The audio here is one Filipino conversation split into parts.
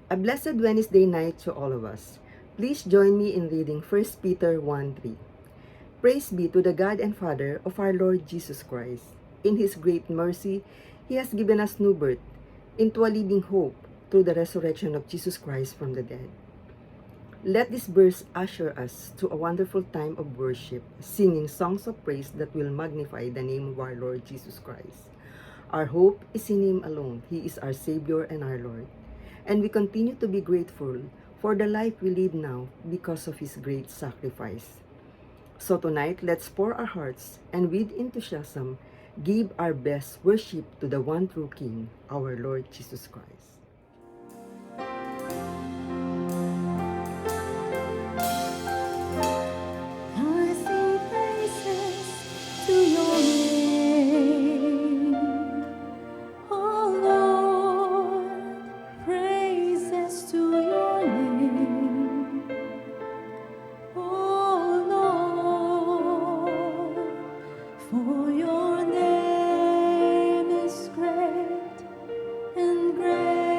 A blessed Wednesday night to all of us. Please join me in reading 1 Peter 1:3. Praise be to the God and Father of our Lord Jesus Christ. In His great mercy, He has given us new birth into a living hope through the resurrection of Jesus Christ from the dead. Let this verse usher us to a wonderful time of worship, singing songs of praise that will magnify the name of our Lord Jesus Christ. Our hope is in Him alone. He is our Savior and our Lord. And we continue to be grateful for the life we live now because of His great sacrifice. So tonight, let's pour our hearts and with enthusiasm, give our best worship to the one true King, our Lord Jesus Christ. I sing praises to your name, oh Lord, praises to your name, oh Lord, for your name is great and great.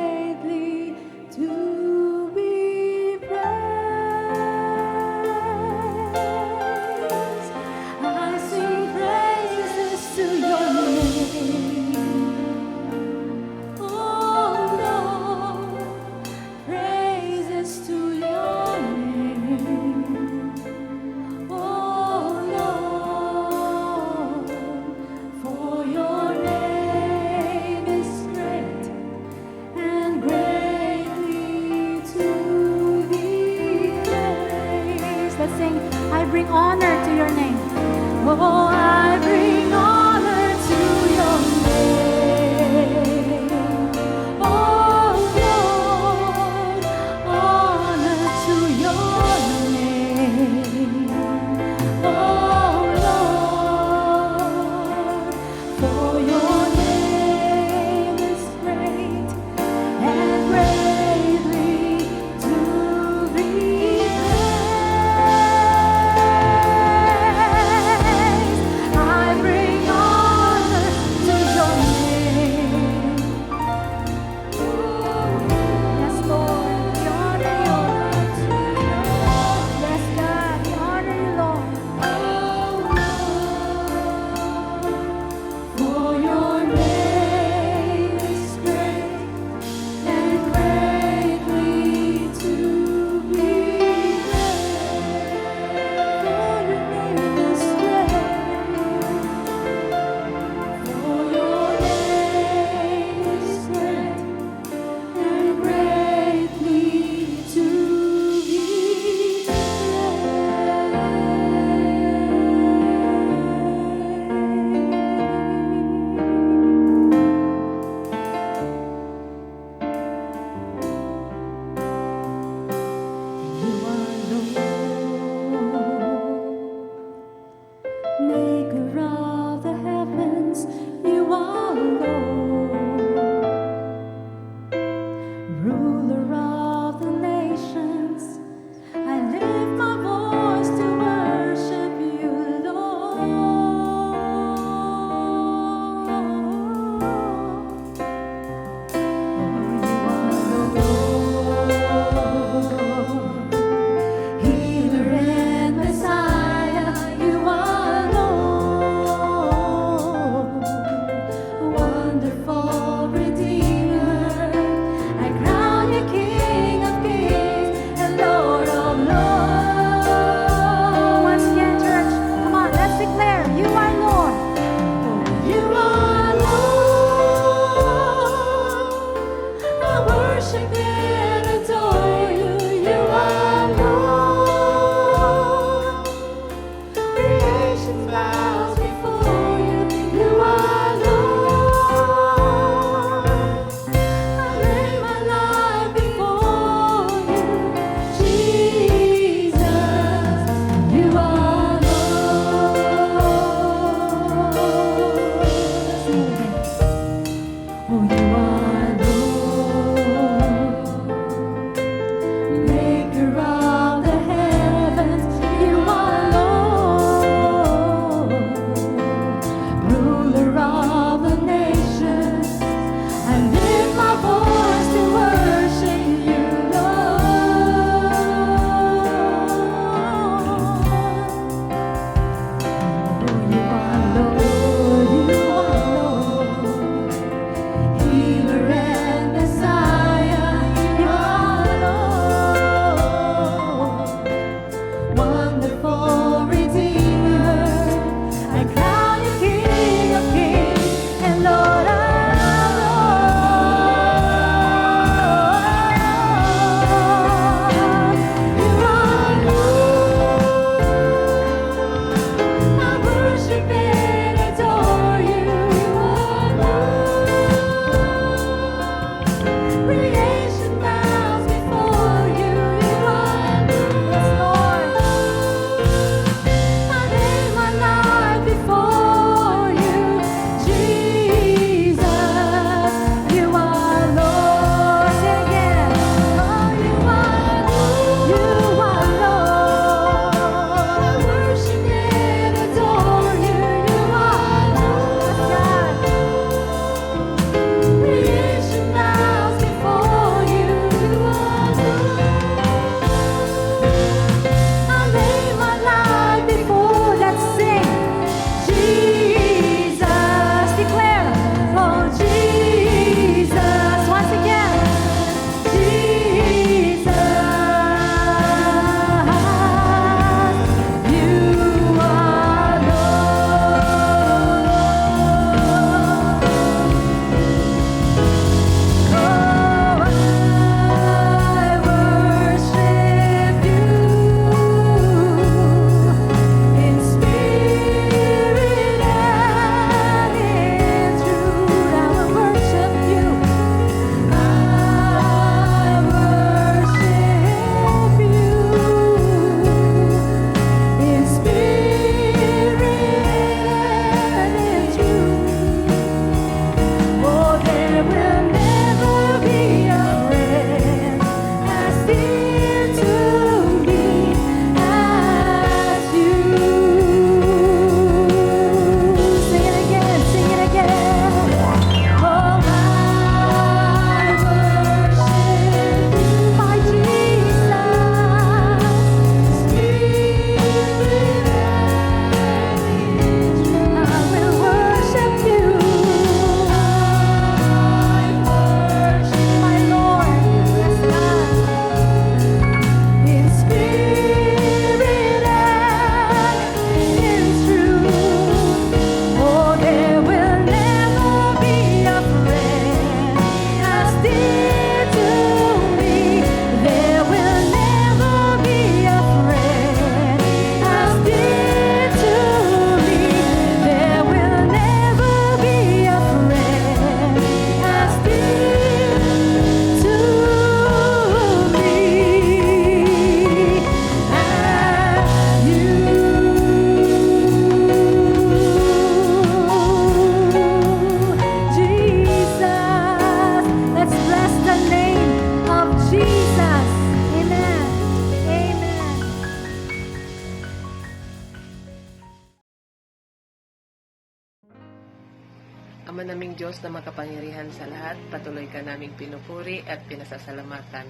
Diyos na makapangyarihan sa lahat, patuloy ka naming pinupuri at pinasasalamatan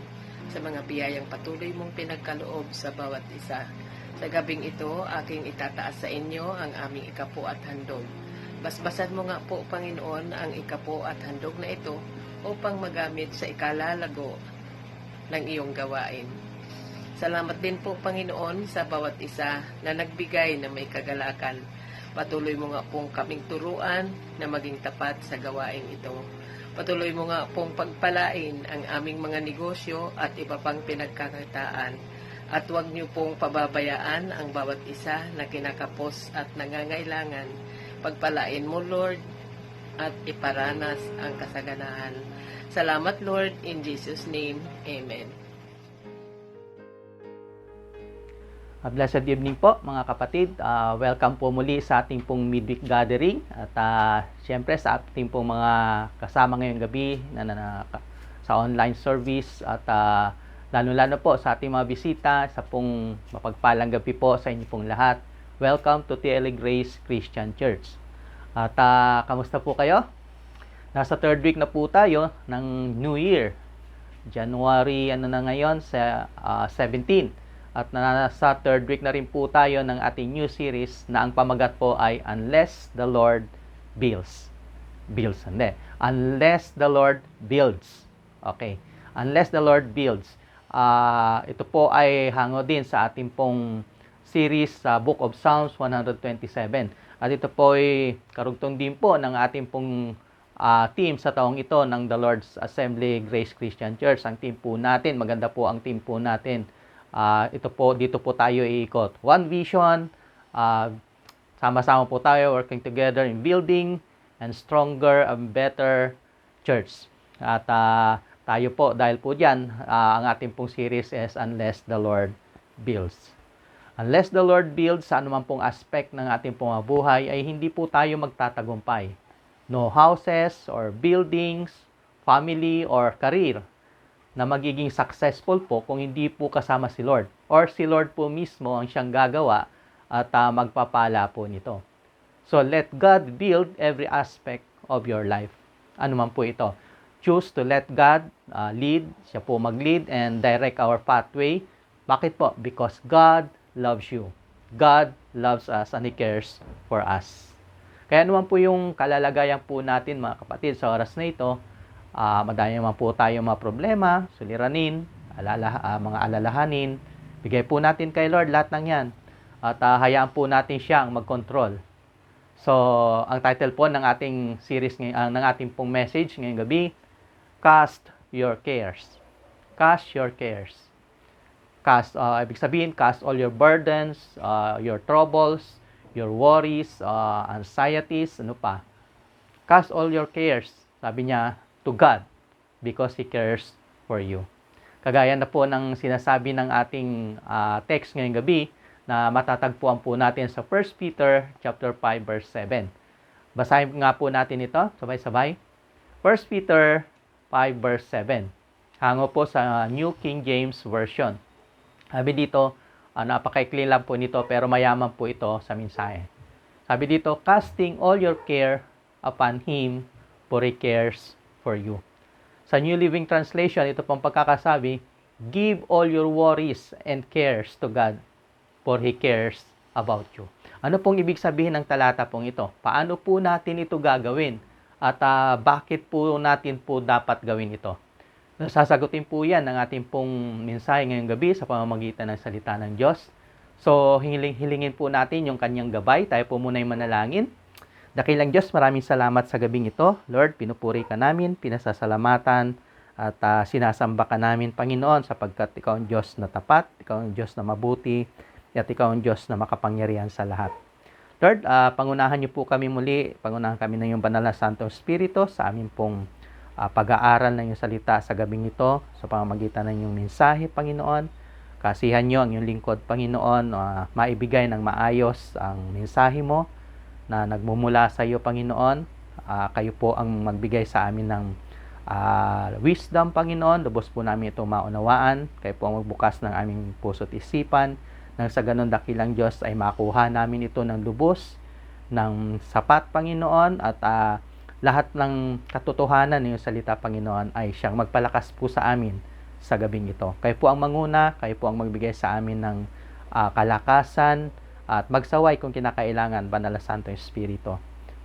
sa mga biyayang patuloy mong pinagkaloob sa bawat isa. Sa gabing ito, aking itataas sa inyo ang aming ikapo at handog. Basbasan mo nga po, Panginoon, ang ikapo at handog na ito upang magamit sa ikalalago ng iyong gawain. Salamat din po, Panginoon, sa bawat isa na nagbigay na may kagalakan. Patuloy mo nga pong kaming turuan na maging tapat sa gawain ito. Patuloy mo nga pong pagpalain ang aming mga negosyo at iba pang pinagkakakitaan. At huwag niyo pong pababayaan ang bawat isa na kinakapos at nangangailangan. Pagpalain mo, Lord, at iparanas ang kasaganaan. Salamat, Lord, in Jesus' name. Amen. Blessed evening po mga kapatid. Welcome po muli sa ating pong midweek gathering. At siyempre sa ating pong mga kasama ngayong gabi sa online service. At lalo-lalo po sa ating mga bisita, sa pong mapagpalang gabi po sa inyo pong lahat. Welcome to TLA Grace Christian Church. At kamusta po kayo? Nasa third week na po tayo ng New Year. January na ngayon sa 17. At nasa third week na rin po tayo ng ating new series na ang pamagat po ay Unless the Lord Builds. Unless the Lord Builds. Okay. Unless the Lord Builds. Ito po ay hango din sa ating pong series sa Book of Psalms 127. At ito po ay karugtong din po ng ating pong team sa taong ito ng The Lord's Assembly Grace Christian Church. Ang team po natin, maganda po ang team po natin. Dito po tayo iikot. One vision, sama-sama po tayo working together in building and stronger and better church. At tayo po, dahil po dyan, ang ating pong series is Unless the Lord Builds. Unless the Lord builds sa anuman pong aspect ng ating pong buhay, ay hindi po tayo magtatagumpay. No houses or buildings, family or career na magiging successful po kung hindi po kasama si Lord. Or si Lord po mismo ang siyang gagawa at magpapala po nito. So, let God build every aspect of your life. Ano man po ito. Choose to let God lead. Siya po mag-lead and direct our pathway. Bakit po? Because God loves you. God loves us and He cares for us. Kaya naman po yung kalalagayan po natin mga kapatid sa oras na ito, madami naman po tayo mga problema, suliranin, mga alalahanin. Bigay po natin kay Lord lahat ng yan. At hayaan po natin siyang mag-control. So, ang title po ng ating series, ng ating pong message ngayong gabi, Cast Your Cares. Cast Your Cares. Ibig sabihin, cast all your burdens, your troubles, your worries, anxieties, ano pa. Cast all your cares. Sabi niya, to God, because He cares for you. Kagaya na po ng sinasabi ng ating text ngayong gabi na matatagpuan po natin sa 1 Peter chapter 5 verse 7. Basahin nga po natin ito, sabay-sabay. 1 Peter 5 verse 7. Hango po sa New King James Version. Sabi dito, napakaikli lang po nito pero mayaman po ito sa mensahe. Sabi dito, casting all your care upon Him, for He cares for you. Sa New Living Translation, ito pong pagkakasabi, give all your worries and cares to God, for He cares about you. Ano pong ibig sabihin ng talata pong ito? Paano po natin ito gagawin? At bakit po natin po dapat gawin ito? Sasagutin po yan ng ating pong mensahe ngayong gabi sa pamamagitan ng salita ng Diyos. So, hilingin po natin yung kanyang gabay. Tayo po muna yung manalangin. Dakilang Diyos, maraming salamat sa gabing ito. Lord, pinupuri ka namin, pinasasalamatan, at sinasamba ka namin, Panginoon, sapagkat Ikaw ang Diyos na tapat, Ikaw ang Diyos na mabuti, at Ikaw ang Diyos na makapangyarihan sa lahat. Lord, pangunahan niyo po kami muli, pangunahan kami ng iyong banal na Santo Espiritu sa aming pong pag-aaral ng iyong salita sa gabing ito, sa pamamagitan ng iyong mensahe, Panginoon. Kasihan niyo ang iyong lingkod, Panginoon, maibigay ng maayos ang mensahe mo, na nagmumula sa iyo, Panginoon. Kayo po ang magbigay sa amin ng wisdom, Panginoon. Lubos po namin itong maunawaan. Kayo po ang magbukas ng aming puso't isipan. Nang sa ganun dakilang Diyos ay makuha namin ito ng lubos, ng sapat, Panginoon. At lahat ng katotohanan ng salita, Panginoon, ay siyang magpalakas po sa amin sa gabing ito. Kayo po ang manguna, kayo po ang magbigay sa amin ng kalakasan at magsaway kung kinakailangan, Banal na Santo Espiritu.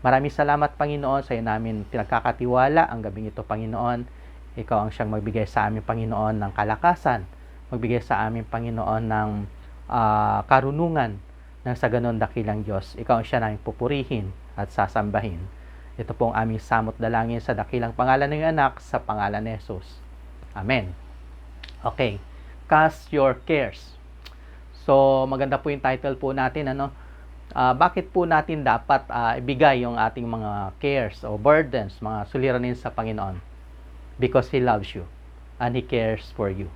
Maraming salamat, Panginoon, sa iyo namin pinagkakatiwala ang gabing ito, Panginoon. Ikaw ang siyang magbigay sa amin, Panginoon, ng kalakasan, magbigay sa amin, Panginoon, ng karunungan ng sa ganon dakilang Diyos. Ikaw ang siya namin pupurihin at sasambahin. Ito po ang aming samot dalangin sa dakilang pangalan ng iyong anak, sa pangalan ni Jesus. Amen. Okay. Cast your cares. So, maganda po yung title po natin, ano? Bakit po natin dapat ibigay yung ating mga cares o burdens, mga suliranin sa Panginoon? Because He loves you and He cares for you.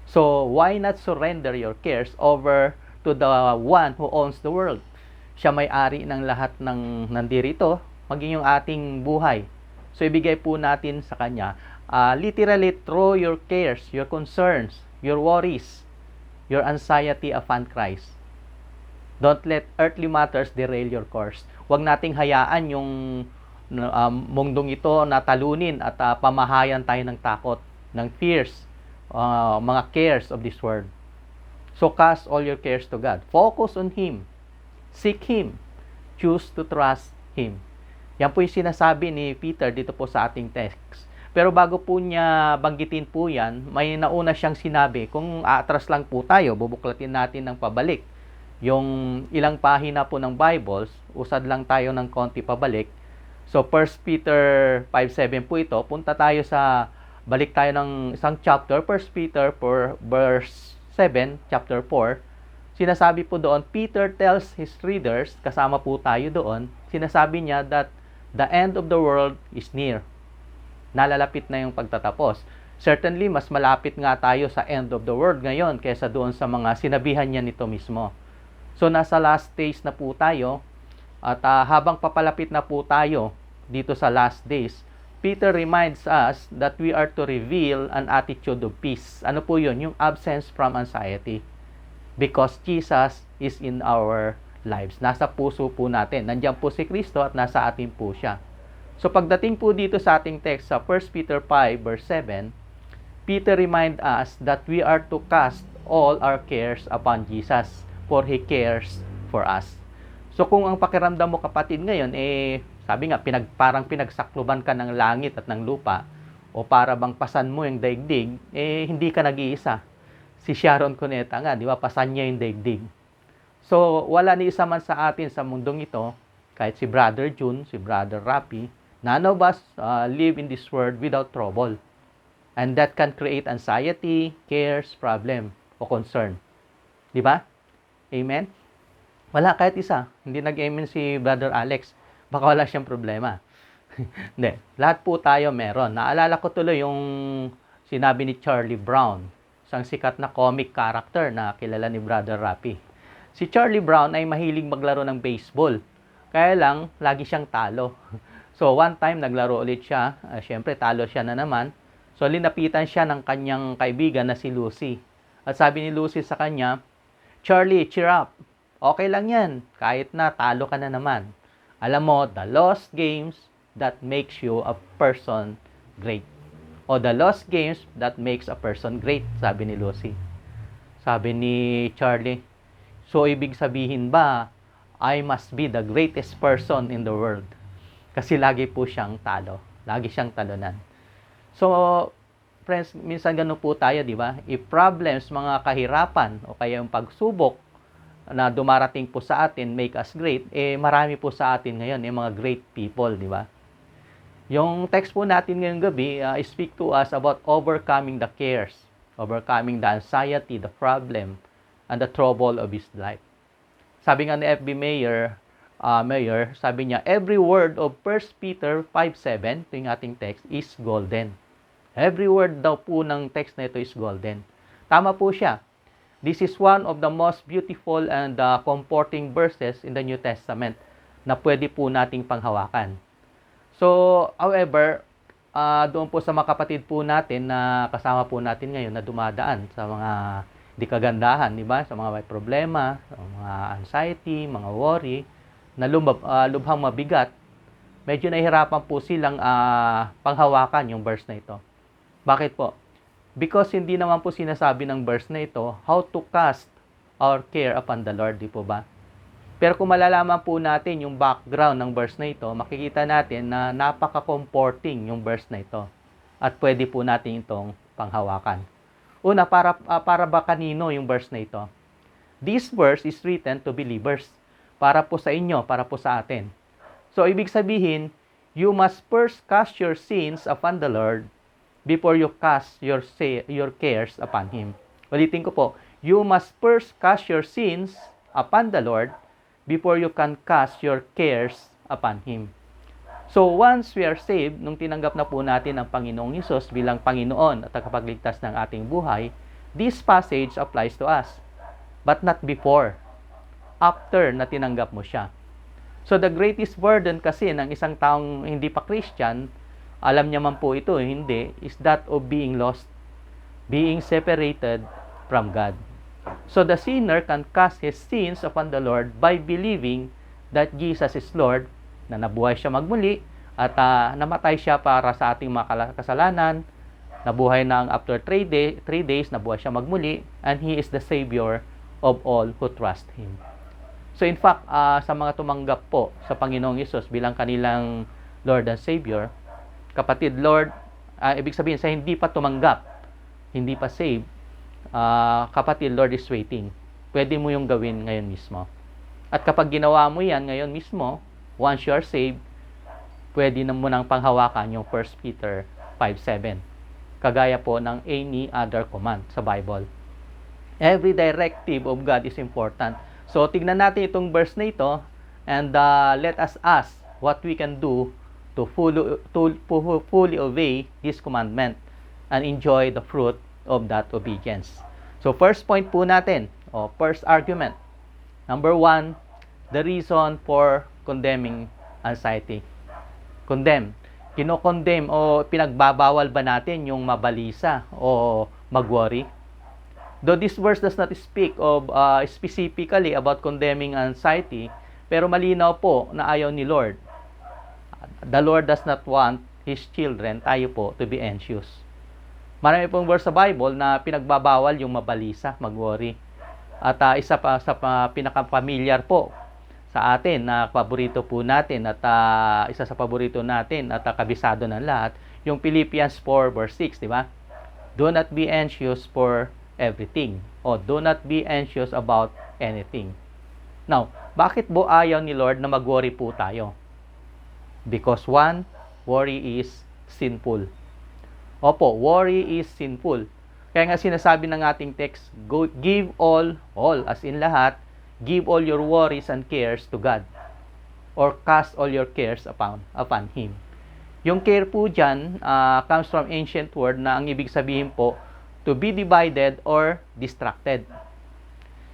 So, why not surrender your cares over to the one who owns the world? Siya may-ari ng lahat ng nandirito, maging yung ating buhay. So, ibigay po natin sa Kanya. Literally, throw your cares, your concerns, your worries, your anxiety upon Christ. Don't let earthly matters derail your course. Huwag nating hayaan yung mundong ito na talunin at pamahayan tayo ng takot, ng fears, mga cares of this world. So cast all your cares to God. Focus on Him. Seek Him. Choose to trust Him. Yan po yung sinasabi ni Peter dito po sa ating text. Pero bago po niya banggitin po yan, may nauna siyang sinabi. Kung atras lang po tayo, bubuklatin natin ng pabalik. Yung ilang pahina po ng Bibles, usad lang tayo ng konti pabalik. So 1 Peter 5:7 po ito. Punta tayo sa, balik tayo ng isang chapter, 1 Peter 4, verse 7, chapter 4. Sinasabi po doon, Peter tells his readers, kasama po tayo doon, sinasabi niya that the end of the world is near. Nalalapit na yung pagtatapos. Certainly, mas malapit nga tayo sa end of the world ngayon kaysa doon sa mga sinabihan niya nito mismo. So, nasa last days na po tayo at habang papalapit na po tayo dito sa last days, Peter reminds us that we are to reveal an attitude of peace. Ano po yun? Yung absence from anxiety. Because Jesus is in our lives. Nasa puso po natin. Nandiyan po si Kristo at nasa atin po siya. So pagdating po dito sa ating text sa 1 Peter 5 verse 7, Peter remind us that we are to cast all our cares upon Jesus, for He cares for us. So kung ang pakiramdam mo, kapatid, ngayon, sabi nga, parang pinagsakluban ka ng langit at ng lupa, o para bang pasan mo yung daigdig, hindi ka nag-iisa. Si Sharon Cuneta nga, di ba, pasan niya yung daigdig. So wala ni isa man sa atin sa mundong ito, kahit si Brother June, si Brother Rapi, none of us live in this world without trouble. And that can create anxiety, cares, problem, o concern. Di ba? Amen? Wala kahit isa. Hindi nag-amen si Brother Alex. Baka wala siyang problema. Hindi. Lahat po tayo meron. Naalala ko tuloy yung sinabi ni Charlie Brown, isang sikat na comic character na kilala ni Brother Rapi. Si Charlie Brown ay mahilig maglaro ng baseball. Kaya lang, lagi siyang talo. So, one time, naglaro ulit siya. Siyempre, talo siya na naman. So, linapitan siya ng kanyang kaibigan na si Lucy. At sabi ni Lucy sa kanya, Charlie, cheer up. Okay lang yan. Kahit na talo ka na naman. Alam mo, the lost games that makes you a person great. O the lost games that makes a person great, sabi ni Lucy. Sabi ni Charlie, so ibig sabihin ba, I must be the greatest person in the world? Kasi lagi po siyang talo. Lagi siyang talunan. So, friends, minsan ganun po tayo, di ba? If problems, mga kahirapan, o kaya yung pagsubok na dumarating po sa atin, make us great, marami po sa atin ngayon, mga great people, di ba? Yung text po natin ngayong gabi, speak to us about overcoming the cares, overcoming the anxiety, the problem, and the trouble of his life. Sabi nga ni F.B. Mayor, sabi niya, every word of 1 Peter 5:7, ito yung ating text, is golden. Every word daw po ng text na ito is golden. Tama po siya. This is one of the most beautiful and comforting verses in the New Testament na pwede po nating panghawakan. So, however, doon po sa mga kapatid po natin na kasama po natin ngayon na dumadaan sa mga di kagandahan, di ba? Sa mga may problema, sa mga anxiety, mga worry, na lubhang mabigat, medyo nahihirapan po silang panghawakan yung verse na ito. Bakit po? Because hindi naman po sinasabi ng verse na ito how to cast our care upon the Lord, di po ba? Pero kung malalaman po natin yung background ng verse na ito, makikita natin na napaka-comforting yung verse na ito. At pwede po natin itong panghawakan. Una, para ba kanino yung verse na ito? This verse is written to believers. Para po sa inyo, para po sa atin. So, ibig sabihin, you must first cast your sins upon the Lord before you cast your cares upon Him. Ulitin ko po, you must first cast your sins upon the Lord before you can cast your cares upon Him. So, once we are saved, nung tinanggap na po natin ang Panginoong Hesus bilang Panginoon at tagapagligtas ng ating buhay, this passage applies to us. But not before. After na tinanggap mo siya. So, the greatest burden kasi ng isang taong hindi pa Christian, alam niya man po ito, hindi, is that of being lost, being separated from God. So, the sinner can cast his sins upon the Lord by believing that Jesus is Lord, na nabuhay siya magmuli, at namatay siya para sa ating mga kasalanan, nabuhay nang after 3 days, nabuhay siya magmuli, and He is the Savior of all who trust Him. So in fact, sa mga tumanggap po sa Panginoong Hesus bilang kanilang Lord and Savior, kapatid Lord, ibig sabihin sa hindi pa tumanggap, hindi pa saved, kapatid Lord is waiting. Pwede mo yung gawin ngayon mismo. At kapag ginawa mo yan ngayon mismo, once you are saved, pwede na mo nang panghawakan yung 1 Peter 5:7. Kagaya po ng any other command sa Bible. Every directive of God is important. So, tignan natin itong verse na ito and let us ask what we can do to fully obey this commandment and enjoy the fruit of that obedience. So, first point po natin, first argument. Number 1, the reason for condemning anxiety. Condemn. Kino-condemn o pinagbabawal ba natin yung mabalisa o mag-worry? Though this verse does not speak of specifically about condemning anxiety, pero malinaw po na ayaw ni Lord. The Lord does not want His children, tayo po, to be anxious. Marami pong verse sa Bible na pinagbabawal yung mabalisa, mag-worry. At isa pa sa pinaka-familiar po sa atin na paborito po natin at isa sa paborito natin at kabisado ng lahat, yung Philippians 4 verse 6, di ba? Do not be anxious for everything, o do not be anxious about anything. Now, bakit po ayaw ni Lord na mag-worry po tayo? Because 1, worry is sinful. Opo, worry is sinful. Kaya nga sinasabi ng ating text, give all as in lahat, give all your worries and cares to God. Or cast all your cares upon Him. Yung care po dyan comes from ancient word na ang ibig sabihin po, to be divided or distracted.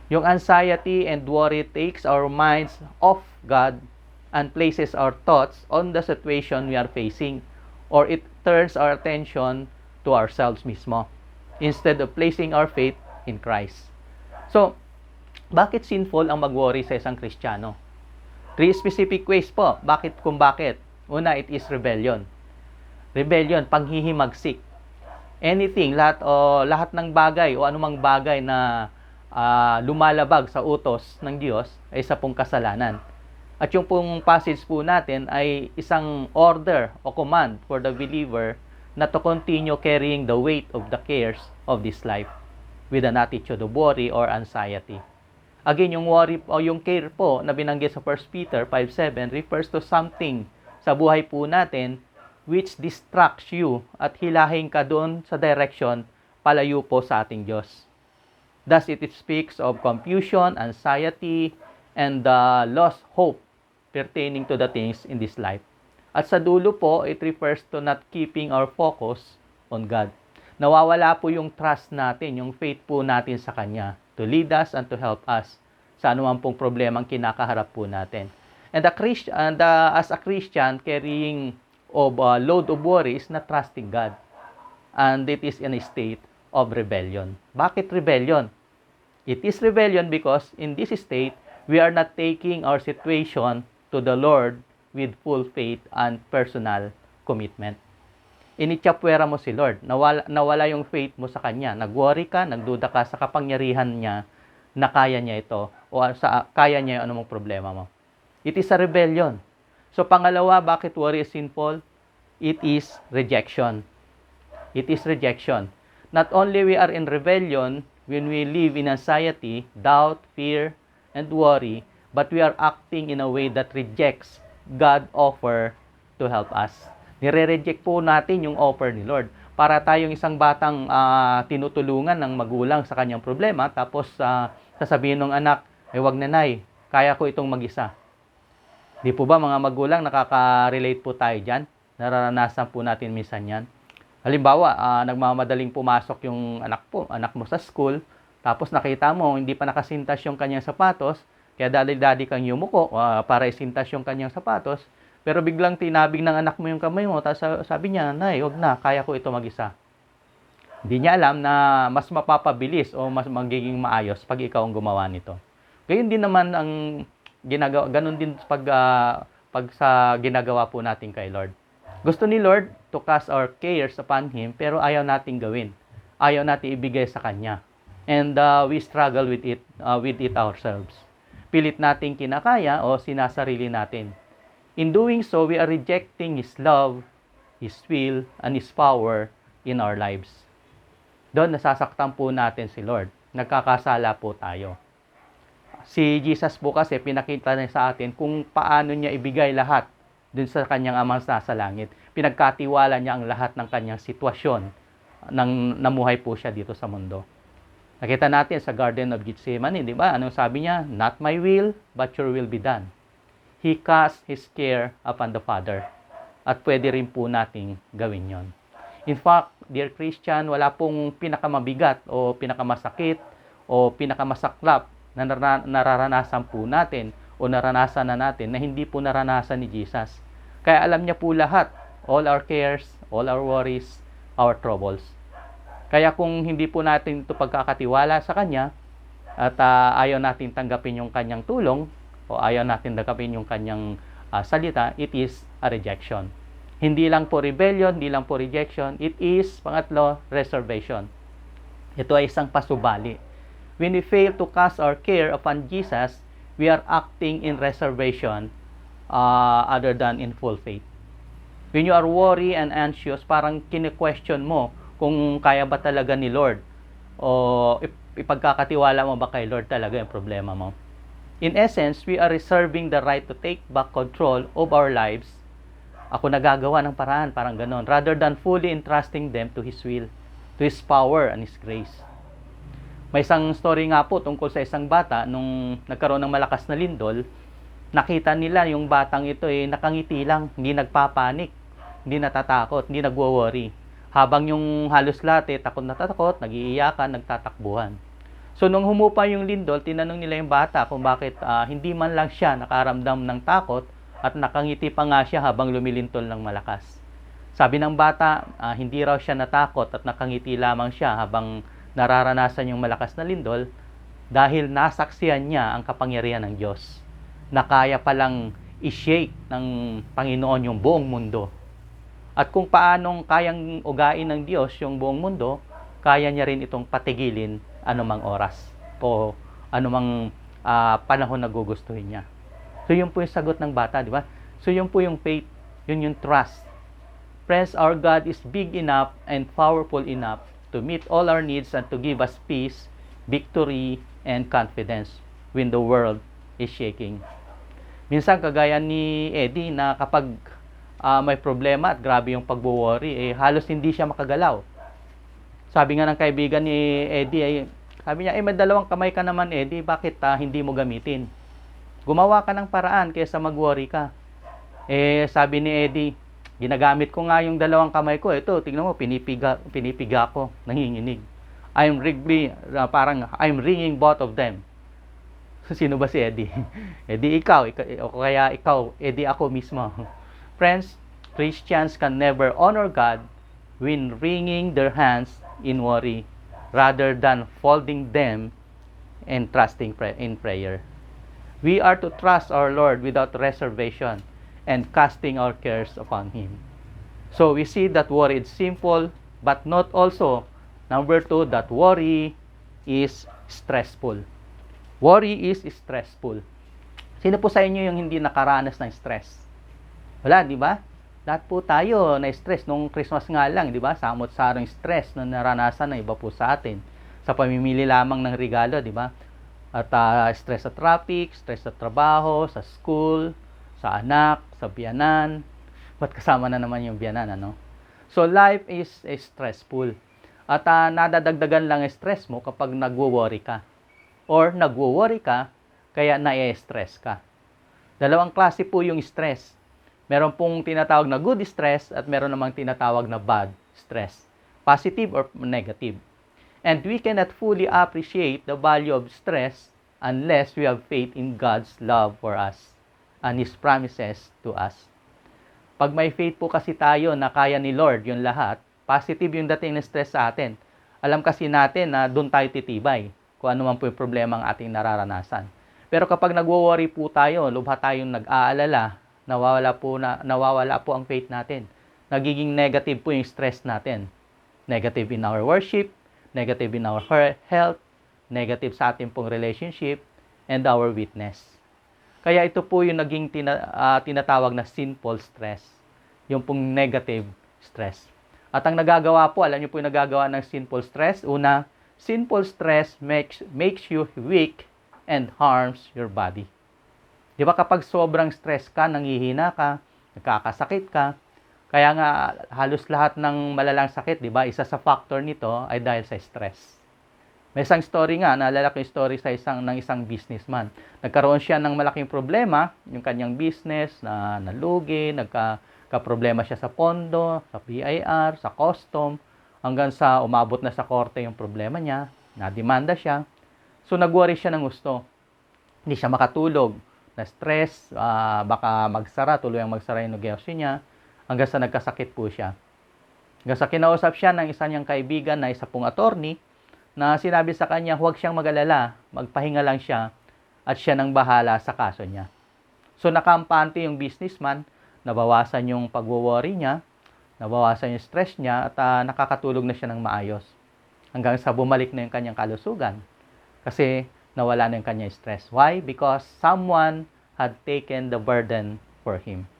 Yung anxiety and worry takes our minds off God and places our thoughts on the situation we are facing, or it turns our attention to ourselves mismo instead of placing our faith in Christ. So, bakit sinful ang mag-worry sa isang Kristiyano? 3 specific ways po. Bakit? Una, it is rebellion. Rebellion, panghihimagsik. Anything, lahat ng bagay o anumang bagay na lumalabag sa utos ng Diyos ay isa pong kasalanan. At yung pong passage po natin ay isang order o command for the believer na to continue carrying the weight of the cares of this life with an attitude of worry or anxiety. Again, yung worry o yung care po na binanggit sa 1 Peter 5:7 refers to something sa buhay po natin which distracts you at hilahin ka doon sa direction palayo po sa ating Diyos. Thus, it speaks of confusion, anxiety, and lost hope pertaining to the things in this life. At sa dulo po, it refers to not keeping our focus on God. Nawawala po yung trust natin, yung faith po natin sa Kanya to lead us and to help us sa anumang pong problemang kinakaharap po natin. And as a Christian, carrying of load of worry is not trusting God. And it is in a state of rebellion. Bakit rebellion? It is rebellion because in this state, we are not taking our situation to the Lord with full faith and personal commitment. Inityapwera mo si Lord. Nawala yung faith mo sa Kanya. Nag-worry ka, nagduda ka sa kapangyarihan niya na kaya niya ito o kaya niya yung anumang problema mo. It is a rebellion. So pangalawa, bakit worry is sinful? It is rejection. It is rejection. Not only we are in rebellion when we live in anxiety, doubt, fear, and worry, but we are acting in a way that rejects God's offer to help us. Nire-reject po natin yung offer ni Lord. Para tayong isang batang tinutulungan ng magulang sa kanyang problema, tapos sasabihin ng anak, ay wag nanay, kaya ko itong mag-isa. Di po ba mga magulang, nakaka-relate po tayo dyan? Nararanasan po natin minsan yan. Halimbawa, nagmamadaling pumasok yung anak mo sa school, tapos nakita mo, hindi pa nakasintas yung kanyang sapatos, kaya dali-dali kang yumuko para isintas yung kanyang sapatos, pero biglang tinabig ng anak mo yung kamay mo, tapos sabi niya, nay, wag na, kaya ko ito mag-isa. Hindi niya alam na mas mapapabilis o mas magiging maayos pag ikaw ang gumawa nito. Gayun din naman ang ginagawa, ganun din pag sa ginagawa po natin kay Lord. Gusto ni Lord to cast our cares upon Him, pero ayaw nating gawin. Ayaw nating ibigay sa Kanya. And we struggle with it ourselves. Pilit nating kinakaya o sinasarili natin. In doing so, we are rejecting His love, His will, and His power in our lives. Doon nasasaktan po natin si Lord. Nagkakasala po tayo. Si Jesus po kasi pinakita niya sa atin kung paano niya ibigay lahat dun sa kanyang amang nasa langit. Pinagkatiwala niya ang lahat ng kanyang sitwasyon nang namuhay po siya dito sa mundo. Nakita natin sa Garden of Gethsemane, di ba? Anong sabi niya? Not my will, but your will be done. He cast His care upon the Father. At pwede rin po nating gawin yon. In fact, dear Christian, wala pong pinakamabigat o pinakamasakit o pinakamasaklap na nararanasan po natin o naranasan na natin na hindi po naranasan ni Jesus. Kaya alam niya po lahat, all our cares, all our worries, our troubles. Kaya kung hindi po natin ito pagkakatiwala sa Kanya at ayaw natin tanggapin yung Kanyang tulong o ayaw natin tanggapin yung Kanyang salita, it is a rejection. Hindi lang po rebellion, hindi lang po rejection, it is, pangatlo, reservation. Ito ay isang pasubali. When we fail to cast our care upon Jesus, we are acting in reservation other than in full faith. When you are worried and anxious, parang kine-question mo kung kaya ba talaga ni Lord o ipagkakatiwala mo ba kay Lord talaga yung problema mo. In essence, we are reserving the right to take back control of our lives. Ako nagagawa ng paraan, parang ganon, rather than fully entrusting them to His will, to His power and His grace. May isang story nga po tungkol sa isang bata nung nagkaroon ng malakas na lindol. Nakita nila yung batang ito nakangiti lang, hindi nagpapanik, hindi natatakot, hindi nagwo-worry. Habang yung halos lahat takot na takot, nag-iiyakan, nagtatakbuhan. So nung humupa yung lindol, tinanong nila yung bata kung bakit hindi man lang siya nakaramdam ng takot at nakangiti pa nga siya habang lumilintol ng malakas. Sabi ng bata, hindi raw siya natakot at nakangiti lamang siya habang nararanasan yung malakas na lindol dahil nasaksihan niya ang kapangyarihan ng Diyos na kaya palang i-shake ng Panginoon yung buong mundo. At kung paanong kayang ugain ng Diyos yung buong mundo, kaya niya rin itong patigilin anumang oras o anumang panahon na gugustuhin niya. So yun po yung sagot ng bata, di ba? So yun po yung faith, yun yung trust. Friends, our God is big enough and powerful enough to meet all our needs and to give us peace, victory, and confidence when the world is shaking. Minsan kagaya ni Eddie na kapag may problema at grabe yung pagwo-worry, halos hindi siya makagalaw. Sabi nga ng kaibigan ni Eddie, sabi niya, may dalawang kamay ka naman Eddie, bakit hindi mo gamitin? Gumawa ka ng paraan kaysa mag-worry ka. Sabi ni Eddie, ginagamit ko nga yung dalawang kamay ko. Ito, tingnan mo, pinipiga ko, nanginginig. I'm ringing both of them. Sino ba si Eddie? Eddie, ikaw. O kaya ikaw, Eddie, ako mismo. Friends, Christians can never honor God when wringing their hands in worry rather than folding them and trusting in prayer. We are to trust our Lord without reservation and casting our cares upon Him. So we see that worry is simple, but not also, number 2, that worry is stressful. Worry is stressful. Sino po sa inyo yung hindi nakaranas ng stress? Wala, di ba? Lahat po tayo na-stress nung Christmas nga lang, di ba? Samot-sarong stress na naranasan ng iba po sa atin. Sa pamimili lamang ng regalo, di ba? At stress sa traffic, stress sa trabaho, sa school, sa anak, sa biyanan. Ba't kasama na naman yung biyanan, ano? So, life is stressful. At nadadagdagan lang ang stress mo kapag nagwo-worry ka. Or nagwo-worry ka, kaya na-stress ka. Dalawang klase po yung stress. Meron pong tinatawag na good stress at meron namang tinatawag na bad stress. Positive or negative. And we cannot fully appreciate the value of stress unless we have faith in God's love for us and His promises to us. Pag may faith po kasi tayo na kaya ni Lord yung lahat, positive yung dating ng stress sa atin. Alam kasi natin na doon tayo titibay kung ano man po yung problema ang ating nararanasan. Pero kapag nagwo-worry po tayo, lubha tayong nag-aalala, nawawala po ang faith natin. Nagiging negative po yung stress natin. Negative in our worship, negative in our health, negative sa ating pong relationship, and our witness. Kaya ito po yung naging tinatawag na sinful stress. Yung pong negative stress. At ang nagagawa po, alam niyo po yung nagagawa ng sinful stress. Una, sinful stress makes you weak and harms your body. Di ba kapag sobrang stress ka, nanghihina ka, nagkakasakit ka, kaya nga halos lahat ng malalang sakit, di ba, isa sa factor nito ay dahil sa stress. May isang story nga, naalala ko yung story ng isang businessman. Nagkaroon siya ng malaking problema, yung kanyang business na nalugi, nagka-problema siya sa pondo, sa BIR, sa custom, hanggang sa umabot na sa korte yung problema niya, nademanda siya. So nag-worry siya ng gusto. Hindi siya makatulog, na-stress, baka tuluyang magsara yung negosyo niya, hanggang sa nagkasakit po siya. Hanggang sa kinausap siya ng isa niyang kaibigan na isa pong attorney, na sinabi sa kanya, huwag siyang mag-alala, magpahinga lang siya, at siya nang bahala sa kaso niya. So nakampante yung businessman, nabawasan yung pagwo-worry niya, nabawasan yung stress niya, at nakakatulog na siya ng maayos. Hanggang sa bumalik na yung kanyang kalusugan. Kasi nawala na yung kanyang stress. Why? Because someone had taken the burden for him.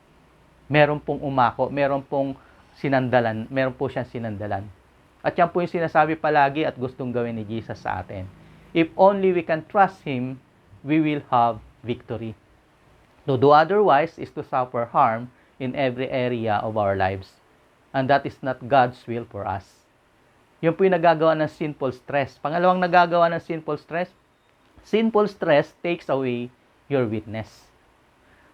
Meron pong umako, meron pong sinandalan, meron po siyang sinandalan. At yan po yung sinasabi palagi at gustong gawin ni Jesus sa atin. If only we can trust Him, we will have victory. To do otherwise is to suffer harm in every area of our lives. And that is not God's will for us. Yun po yung nagagawa ng sinful stress. Pangalawang nagagawa ng sinful stress takes away your witness.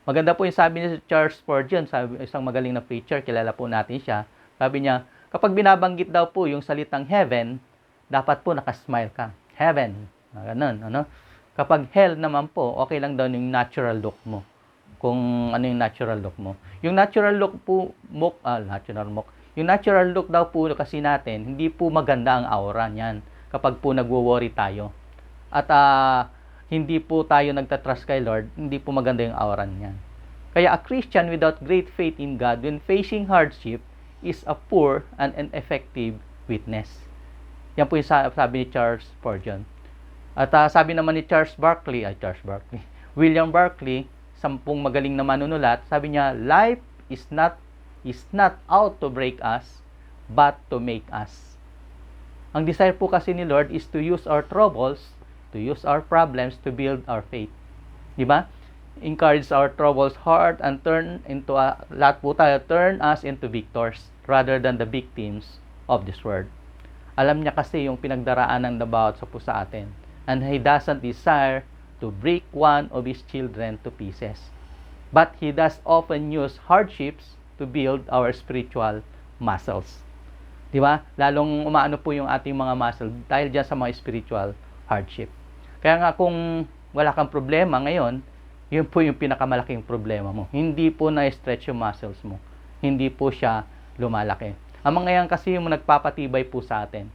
Maganda po yung sabi ni Charles Spurgeon, isang magaling na preacher, kilala po natin siya. Sabi niya, kapag binabanggit daw po yung salitang heaven, dapat po nakasmile ka. Heaven. Ganun, ano? Kapag hell naman po, okay lang daw yung natural look mo. Kung ano yung natural look mo. Yung natural look po, yung natural look daw po kasi natin, hindi po maganda ang aura niyan kapag po nagwo-worry tayo. At hindi po tayo nagtatrust kay Lord, hindi po maganda yung aura niyan. Kaya a Christian without great faith in God when facing hardship is a poor and ineffective witness. Yan po yung sabi ni Charles Spurgeon. At sabi naman ni William Barclay, sampung magaling na manunulat, sabi niya, life is not out to break us, but to make us. Ang desire po kasi ni Lord is to use our troubles, to use our problems to build our faith. Di ba? Encourage our troubles hard and turn us into victors rather than the victims of this world. Alam niya kasi yung pinagdaraanan ng bawat sa po sa atin. And He doesn't desire to break one of His children to pieces. But He does often use hardships to build our spiritual muscles. Di ba? Lalong umaano po yung ating mga muscle dahil dyan sa mga spiritual hardship. Kaya nga kung wala kang problema ngayon, yun po yung pinakamalaking problema mo. Hindi po na-stretch yung muscles mo. Hindi po siya lumalaki. Ang mga yan kasi yung nagpapatibay po sa atin.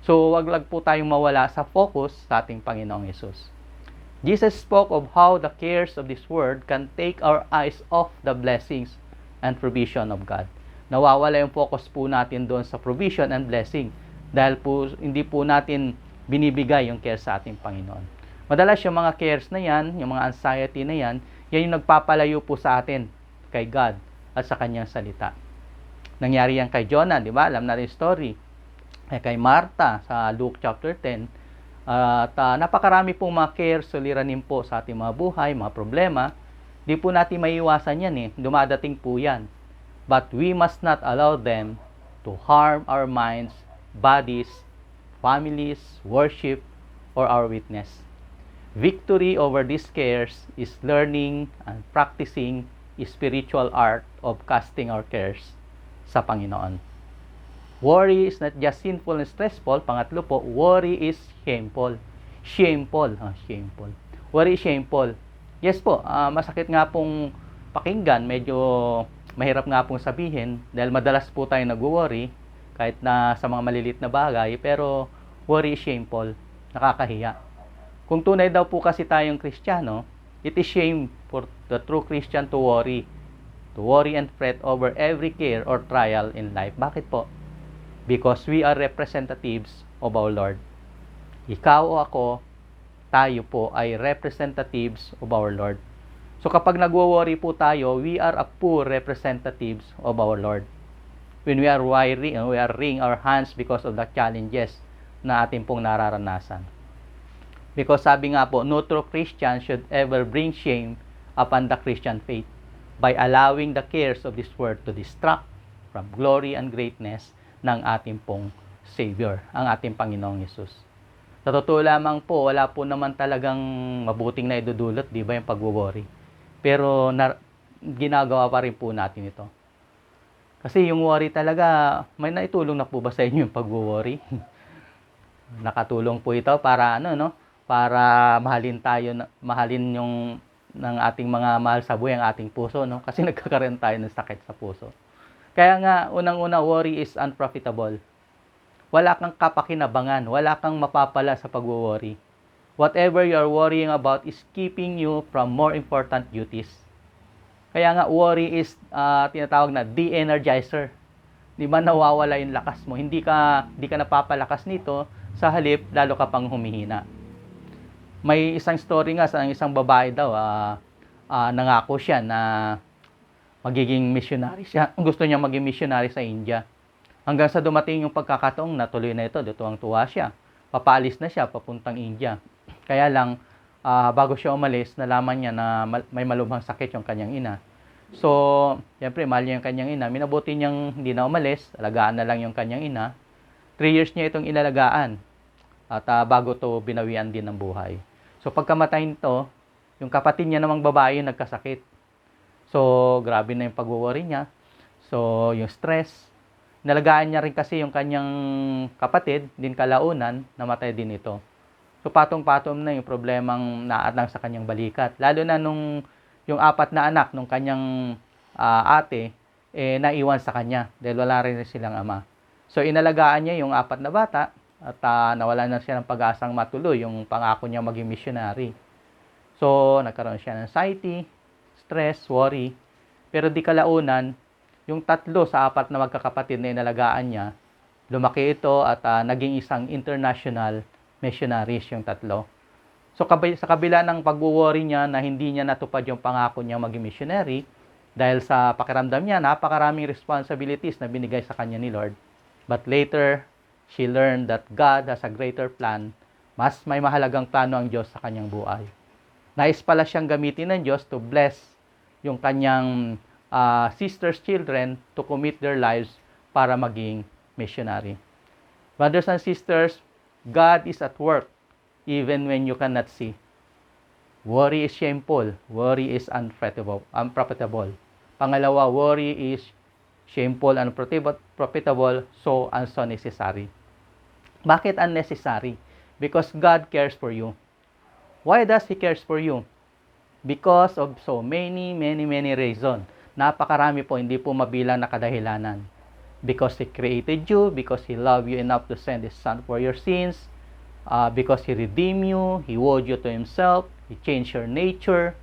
So, wag lang po tayong mawala sa focus sa ating Panginoong Yesus. Jesus spoke of how the cares of this world can take our eyes off the blessings and provision of God. Nawawala yung focus po natin doon sa provision and blessing dahil po hindi po natin binibigay yung care sa ating Panginoon. Madalas yung mga cares na yan, yung mga anxiety na yan, yan yung nagpapalayo po sa atin kay God at sa kanyang salita. Nangyari yan kay Jonah, di ba? Alam natin yung story. Kay Martha sa Luke chapter 10, at napakarami pong mga cares, suliranin po sa ating mga buhay, mga problema. Di po natin maiiwasan yan eh. Dumadating po yan. But we must not allow them to harm our minds, bodies, families, worship, or our witness. Victory over these cares is learning and practicing spiritual art of casting our cares sa Panginoon. Worry is not just sinful and stressful. Pangatlo po, worry is shameful. Shameful. Shameful. Worry is shameful. Yes po, masakit nga pong pakinggan. Medyo mahirap nga pong sabihin dahil madalas po tayo nag-worry kahit na sa mga malilit na bagay. Pero worry is shameful. Nakakahiya. Kung tunay daw po kasi tayong Kristiyano, it is shame for the true Christian to worry. To worry and fret over every care or trial in life. Bakit po? Because we are representatives of our Lord. Ikaw o ako, tayo po ay representatives of our Lord. So kapag nagwo-worry po tayo, we are a poor representatives of our Lord. When we are wringing our hands because of the challenges na ating pong nararanasan. Because sabi nga po, no true Christian should ever bring shame upon the Christian faith by allowing the cares of this world to distract from glory and greatness ng ating pong Savior, ang ating Panginoong Yesus. Sa totoo lamang po, wala po naman talagang mabuting na idudulot, di ba, yung pag-worry. Pero ginagawa pa rin po natin ito. Kasi yung worry talaga, may naitulong na po ba sa inyo yung pag-worry? Nakatulong po ito para para mahalin yung ng ating mga mahal sa buhay, ang ating puso, no? Kasi nagkakaroon tayo ng sakit sa puso. Kaya nga, unang-una, worry is unprofitable. Wala kang kapakinabangan, wala kang mapapala sa pag-worry. Whatever you are worrying about is keeping you from more important duties. Kaya nga, worry is tinatawag na de-energizer. Di ba, nawawala yung lakas mo. Hindi ka napapalakas nito, sa halip, lalo ka pang humihina. May isang story nga sa isang babae daw, nangako siya na magiging missionary siya. Gusto niya maging missionary sa India. Hanggang sa dumating yung pagkakataong natuloy na ito, tuwang-tuwa siya. Papaalis na siya, papuntang India. Kaya lang, bago siya umalis, nalaman niya na may malubhang sakit yung kanyang ina. So, siyempre, mahal niya yung kanyang ina. Minabuti niyang hindi na umalis, alagaan na lang yung kanyang ina. 3 years niya itong inalagaan. At bago to binawian din ng buhay. So, pagkamatay nito, yung kapatid niya namang babae yung nagkasakit. So, grabe na yung pag-worry niya. So, yung stress. Nalagaan niya rin kasi yung kanyang kapatid, din kalaunan, namatay din ito. So, patong-patong na yung problemang naatang sa kanyang balikat. Lalo na nung yung 4 na anak nung kanyang ate, naiwan sa kanya dahil wala rin silang ama. So, inalagaan niya yung 4 na bata at nawalan na siya ng pag-asang matuloy yung pangako niya maging missionary. So, nagkaroon siya ng anxiety, stress, worry. Pero di kalaunan, yung 3 sa 4 na magkakapatid na inalagaan niya, lumaki ito at naging isang international missionaries yung 3. So sa kabila ng pag-worry niya na hindi niya natupad yung pangako niya maging missionary, dahil sa pakiramdam niya, napakaraming responsibilities na binigay sa kanya ni Lord. But later, she learned that God has a greater plan. Mas may mahalagang plano ang Diyos sa kanyang buhay. Nais pala siyang gamitin ng Diyos to bless yung kanyang sister's children to commit their lives para maging missionary. Brothers and sisters, God is at work even when you cannot see. Worry is shameful. Worry is unprofitable. Pangalawa, worry is shameful and unprofitable, so necessary. Bakit unnecessary? Because God cares for you. Why does He cares for you? Because of so many reasons. Napakarami po, hindi po mabilang na kadahilanan. Because He created you, because He loved you enough to send His Son for your sins, because He redeemed you, He wooed you to Himself, He changed your nature.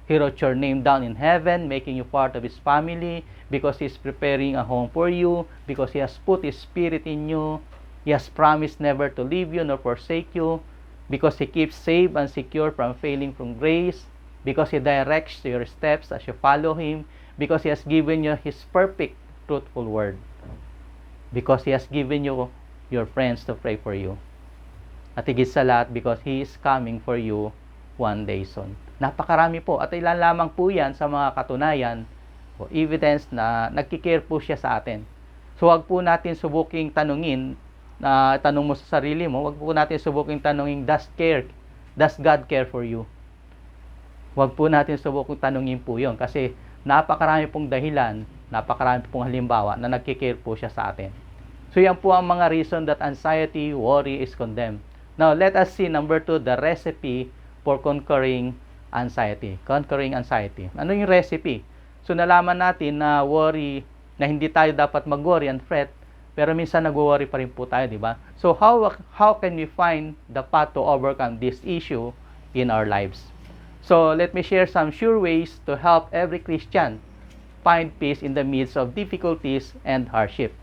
He wrote your name down in heaven, making you part of His family, because He's preparing a home for you, because He has put His Spirit in you. He has promised never to leave you nor forsake you, because He keeps safe and secure from failing from grace, because He directs your steps as you follow Him, because He has given you His perfect, truthful word, because He has given you your friends to pray for you. At higit sa lahat, because He is coming for you one day soon. Napakarami po. At ilan lamang po yan sa mga katunayan o evidence na nagkikare po siya sa atin. So, wag po natin subuking tanungin, tanong mo sa sarili mo, wag po natin subuking tanungin, does God care for you? Wag po natin subuking tanungin po yun. Kasi napakarami pong dahilan, napakarami pong halimbawa na nagkikare po siya sa atin. So, yan po ang mga reason that anxiety, worry is condemned. Now, let us see number 2, the recipe for conquering anxiety. Conquering anxiety. Ano yung recipe? So, nalaman natin na worry, na hindi tayo dapat mag-worry and fret, pero minsan nag-worry pa rin po tayo, di ba? So, how can we find the path to overcome this issue in our lives? So, let me share some sure ways to help every Christian find peace in the midst of difficulties and hardship.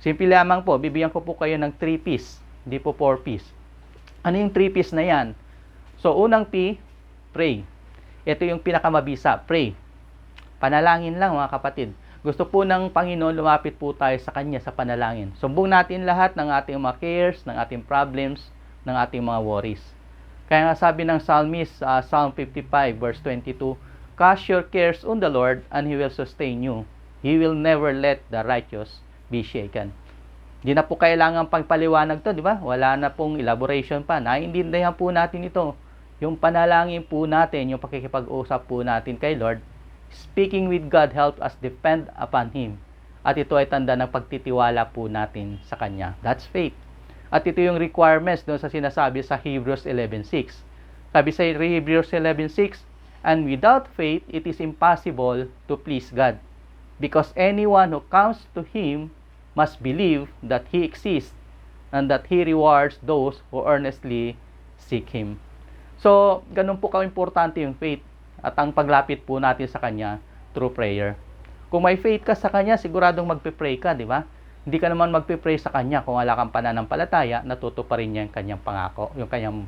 Simple lamang po, bibigyan ko po kayo ng 3 P's, hindi po 4 P's. Ano yung 3 P's na yan? So, unang P, pray. Ito yung pinakamabisa, pray. Panalangin lang mga kapatid. Gusto po ng Panginoon, lumapit po tayo sa Kanya sa panalangin. Sumbong natin lahat ng ating mga cares, ng ating problems, ng ating mga worries. Kaya nga sabi ng psalmist, Psalm 55 verse 22, cast your cares on the Lord and He will sustain you. He will never let the righteous be shaken. Hindi na po kailangan pagpaliwanag to, di ba? Wala na pong elaboration pa. Naiintindihan po natin ito. Yung panalangin po natin, yung pakikipag-usap po natin kay Lord, speaking with God help us depend upon Him. At ito ay tanda ng pagtitiwala po natin sa Kanya. That's faith. At ito yung requirements doon sa sinasabi sa Hebrews 11:6. Sabi sa Hebrews 11:6, and without faith, it is impossible to please God. Because anyone who comes to Him must believe that He exists and that He rewards those who earnestly seek Him. So, ganun po ka-importante yung faith at ang paglapit po natin sa Kanya through prayer. Kung may faith ka sa Kanya, siguradong magpe-pray ka, di ba? Hindi ka naman magpe-pray sa Kanya kung wala kang pananampalataya, natutuparin niya yung Kanyang pangako, yung Kanyang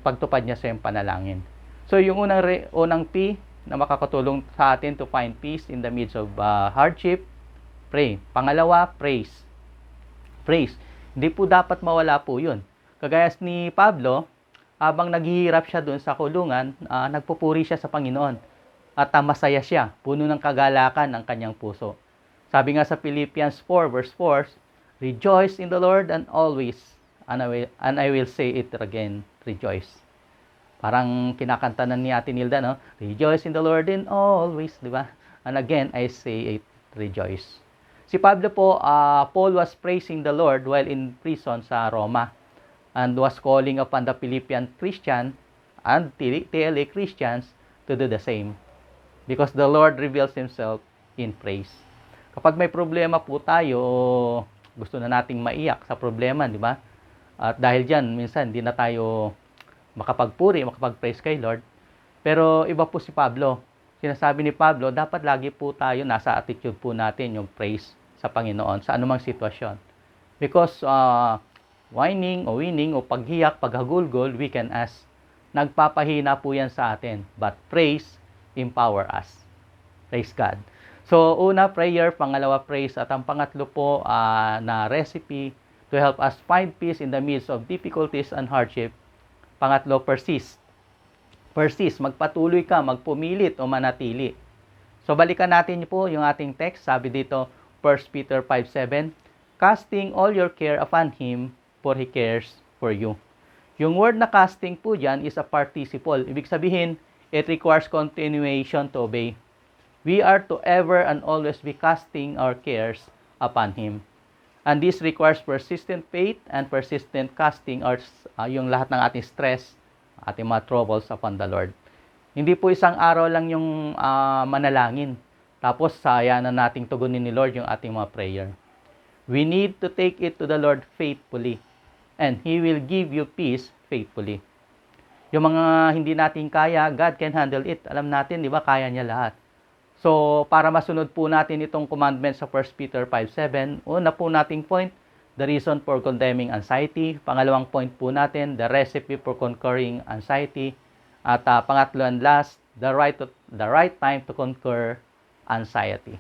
pagtupad niya sa yung panalangin. So, yung unang P na makakatulong sa atin to find peace in the midst of hardship, pray. Pangalawa, praise. Praise. Hindi po dapat mawala po yun. Kagaya ni Pablo, habang naghihirap siya doon sa kulungan, nagpupuri siya sa Panginoon. At masaya siya, puno ng kagalakan ang kanyang puso. Sabi nga sa Philippians 4 verse 4, rejoice in the Lord and always, and I will say it again, rejoice. Parang kinakanta na ni Ate Nilda, no? Rejoice in the Lord and always, di ba? And again, I say it, rejoice. Si Pablo po, Paul was praising the Lord while in prison sa Roma and was calling upon the Philippian Christian and TLA Christians to do the same because the Lord reveals Himself in praise. Kapag may problema po tayo, gusto na nating maiyak sa problema, di ba? At dahil dyan, minsan, hindi na tayo makapagpuri, makapag-praise kay Lord. Pero iba po si Pablo. Sinasabi ni Pablo, dapat lagi po tayo, nasa attitude po natin yung praise sa Panginoon sa anumang sitwasyon. Because whining o winning o paghiyak, paghagulgol, we can ask. Nagpapahina po yan sa atin. But praise empower us. Praise God. So, una, prayer. Pangalawa, praise. At ang pangatlo po na recipe to help us find peace in the midst of difficulties and hardship. Pangatlo, persist. Persist. Magpatuloy ka, magpumilit o manatili. So, balikan natin po yung ating text. Sabi dito, 1 Peter 5:7, casting all your care upon Him, for He cares for you. Yung word na casting po dyan is a participle. Ibig sabihin, it requires continuation to obey. We are to ever and always be casting our cares upon Him. And this requires persistent faith and persistent casting yung lahat ng ating stress, ating mga troubles upon the Lord. Hindi po isang araw lang yung manalangin. Tapos sayang na nating tugunin ni Lord yung ating mga prayer. We need to take it to the Lord faithfully. And He will give you peace faithfully. Yung mga hindi natin kaya, God can handle it. Alam natin, di ba, kaya niya lahat. So, para masunod po natin itong commandment sa 1 Peter 5:7, una po nating point, the reason for condemning anxiety. Pangalawang point po natin, the recipe for conquering anxiety. At pangatlo and last, the right time to conquer anxiety.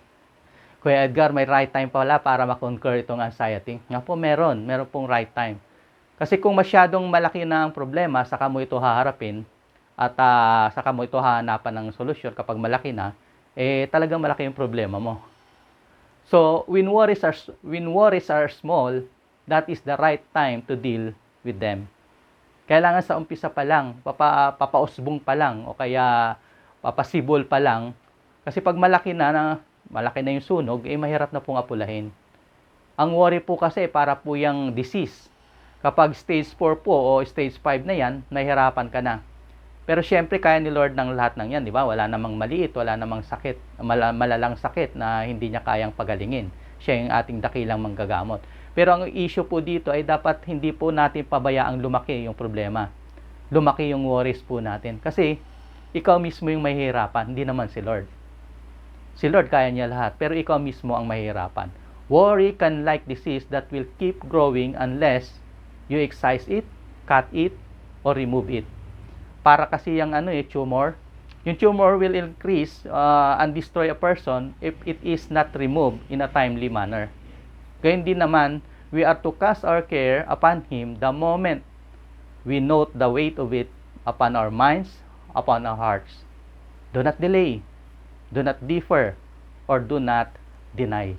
Kuya Edgar, may right time pala para ma-conquer itong anxiety. Nga po, meron pong right time. Kasi kung masyadong malaki na ang problema, saka mo ito haharapin at saka mo ito hahanapan ng solusyon kapag malaki na, talagang malaki yung problema mo. So, when worries are small, that is the right time to deal with them. Kailangan sa umpisa pa lang, papausbong pa lang, o kaya papasibol pa lang. Kasi pag malaki na yung sunog, mahirap na pong apulahin. Ang worry po kasi para po yung disease. Kapag stage 4 po o stage 5 na yan, nahihirapan ka na. Pero syempre, kaya ni Lord ng lahat ng yan, di ba? Wala namang maliit, wala namang sakit, malalang sakit na hindi niya kayang pagalingin. Siya yung ating dakilang manggagamot. Pero ang issue po dito ay dapat hindi po natin pabayaang lumaki yung problema. Lumaki yung worries po natin. Kasi, ikaw mismo yung mahihirapan, hindi naman si Lord. Si Lord kaya niya lahat, pero ikaw mismo ang mahihirapan. Worry can like disease that will keep growing unless you excise it, cut it, or remove it. Para kasi yung tumor. Yung tumor will increase and destroy a person if it is not removed in a timely manner. Gayun din naman, we are to cast our care upon Him the moment we note the weight of it upon our minds, upon our hearts. Do not delay, do not defer, or do not deny.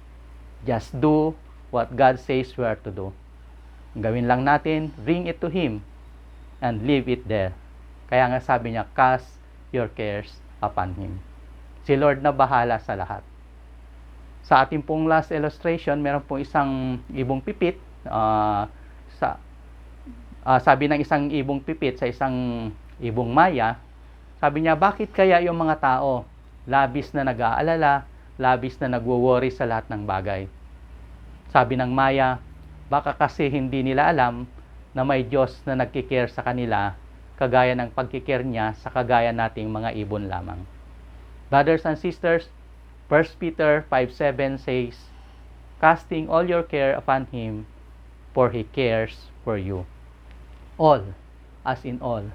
Just do what God says we are to do. Gawin lang natin, bring it to Him, and leave it there. Kaya nga sabi niya, cast your cares upon Him. Si Lord na bahala sa lahat. Sa ating pong last illustration, meron pong isang ibong pipit. Sabi ng isang ibong pipit sa isang ibong maya, sabi niya, bakit kaya yung mga tao labis na nag-aalala, labis na nagwo-worry sa lahat ng bagay? Sabi ng maya, baka kasi hindi nila alam na may Diyos na nagkikare sa kanila kagaya ng pagkikare niya sa kagaya nating mga ibon lamang. Brothers and sisters, 1 Peter 5:7 says, casting all your care upon Him, for He cares for you. All, as in all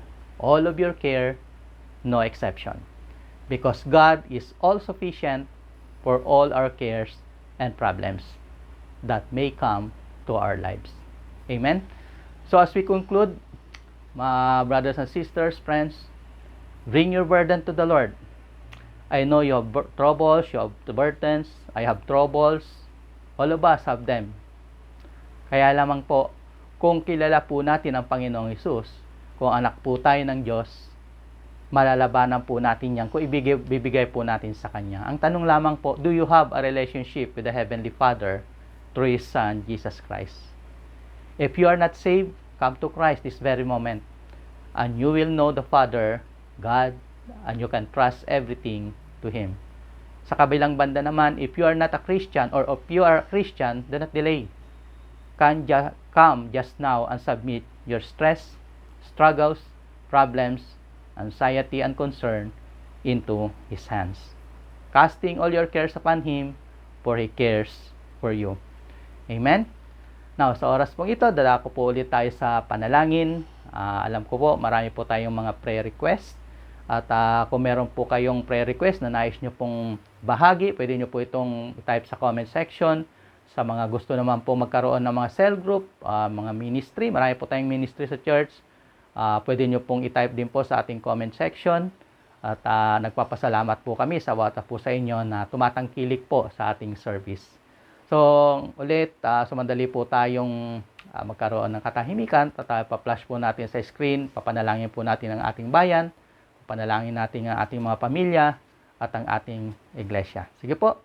of your care, no exception. Because God is all sufficient for all our cares and problems that may come to our lives. Amen? So as we conclude, my brothers and sisters, friends, bring your burden to the Lord. I know you have troubles, you have burdens, I have troubles, all of us have them. Kaya lamang po, kung kilala po natin ang Panginoong Hesus, kung anak po tayo ng Diyos, malalabanan po natin yan kung ibibigay po natin sa Kanya. Ang tanong lamang po, do you have a relationship with the Heavenly Father through His Son, Jesus Christ? If you are not saved, come to Christ this very moment, and you will know the Father, God, and you can trust everything to Him. Sa kabilang banda naman, if you are not a Christian, or if you are a Christian, do not delay. Come just now and submit your stress, struggles, problems, anxiety, and concern into His hands. Casting all your cares upon Him, for He cares for you. Amen? Now, sa oras pong ito, dala ko po ulit tayo sa panalangin. Alam ko po, marami po tayong mga prayer request. At kung meron po kayong prayer request na nais nyo pong bahagi, pwede nyo po itong type sa comment section. Sa mga gusto naman po magkaroon ng mga cell group, mga ministry, marami po tayong ministry sa church. Pwede nyo pong i-type din po sa ating comment section. At nagpapasalamat po kami sa bawat po sa inyo na tumatangkilik po sa ating service. So, ulit, sumandali po tayong magkaroon ng katahimikan. Pa-flash po natin sa screen. Papanalangin po natin ang ating bayan. Papanalangin natin ang ating mga pamilya at ang ating iglesia. Sige po.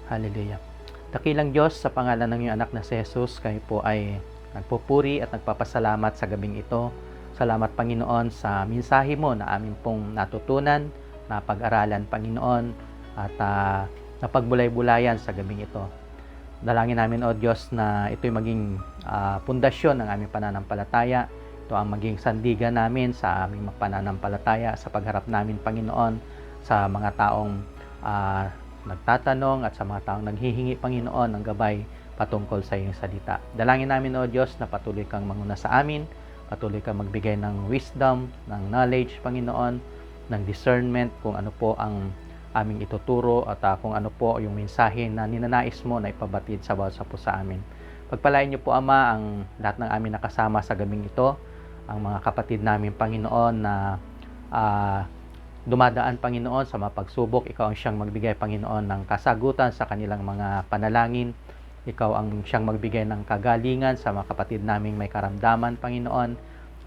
Hallelujah. Dakilang Diyos, sa pangalan ng iyong anak na si Jesus, kayo po ay nagpupuri at nagpapasalamat sa gabing ito. Salamat, Panginoon, sa mensahe mo na amin pong natutunan, napag-aralan, Panginoon, at napagbulay-bulayan sa gabing ito. Dalangin namin, O Diyos, na ito'y maging pundasyon ng aming pananampalataya. Ito ang maging sandigan namin sa aming pananampalataya sa pagharap namin, Panginoon, sa mga taong nagtatanong at sa mga taong naghihingi, Panginoon, ng gabay patungkol sa iyong salita. Dalangin namin, O Diyos, na patuloy kang manguna sa amin, patuloy kang magbigay ng wisdom, ng knowledge, Panginoon, ng discernment kung ano po ang aming ituturo at kung ano po yung mensahe na ninanais mo na ipabatid sa bawat sapo sa amin. Pagpalain niyo po, Ama, ang lahat ng amin nakasama sa gabing ito, ang mga kapatid namin, Panginoon, na dumadaan, Panginoon, sa mga pagsubok. Ikaw ang siyang magbigay, Panginoon, ng kasagutan sa kanilang mga panalangin. Ikaw ang siyang magbigay ng kagalingan sa mga kapatid naming may karamdaman, Panginoon.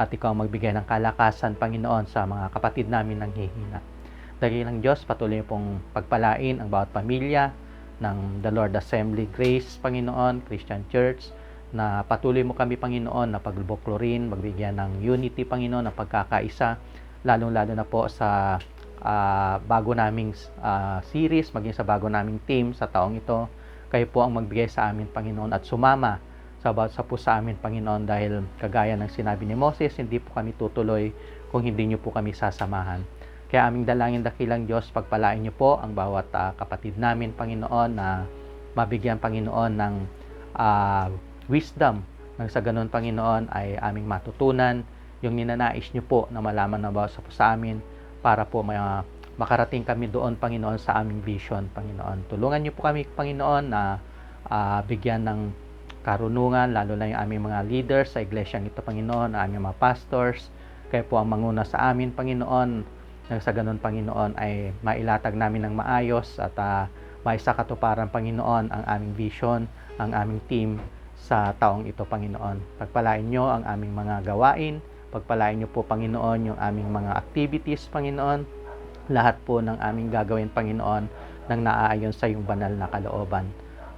At ikaw ang magbigay ng kalakasan, Panginoon, sa mga kapatid namin nang hihina. Dakilang Diyos, patuloy pong pagpalain ang bawat pamilya ng The Lord Assembly Grace, Panginoon, Christian Church, na patuloy mo kami, Panginoon, na pagbuklorin, magbigyan ng unity, Panginoon, ng pagkakaisa, lalong-lalo na po sa bago naming series, maging sa bago naming team sa taong ito. Kayo po ang magbigay sa amin, Panginoon, at sumama sa bawat sapo sa amin, Panginoon, dahil kagaya ng sinabi ni Moses, hindi po kami tutuloy kung hindi niyo po kami sasamahan. Kaya aming dalangin, dakilang Diyos, pagpalain niyo po ang bawat kapatid namin, Panginoon, na mabigyan, Panginoon, ng wisdom. Nang sa ganun, Panginoon, ay aming matutunan yung ninanais niyo po na malaman na bawat sapo sa amin para po makarating kami doon, Panginoon, sa aming vision, Panginoon. Tulungan niyo po kami, Panginoon, na bigyan ng karunungan, lalo na yung aming mga leaders sa iglesyang ito, Panginoon, ang aming mga pastors. Kayo po ang manguna sa amin, Panginoon. Nang sa ganun, Panginoon, ay mailatag namin ng maayos at maisakatuparan, Panginoon, ang aming vision, ang aming team sa taong ito, Panginoon. Pagpalain niyo ang aming mga gawain, pagpalain niyo po, Panginoon, yung aming mga activities, Panginoon, lahat po ng aming gagawin, Panginoon, nang naaayon sa iyong banal na kalooban.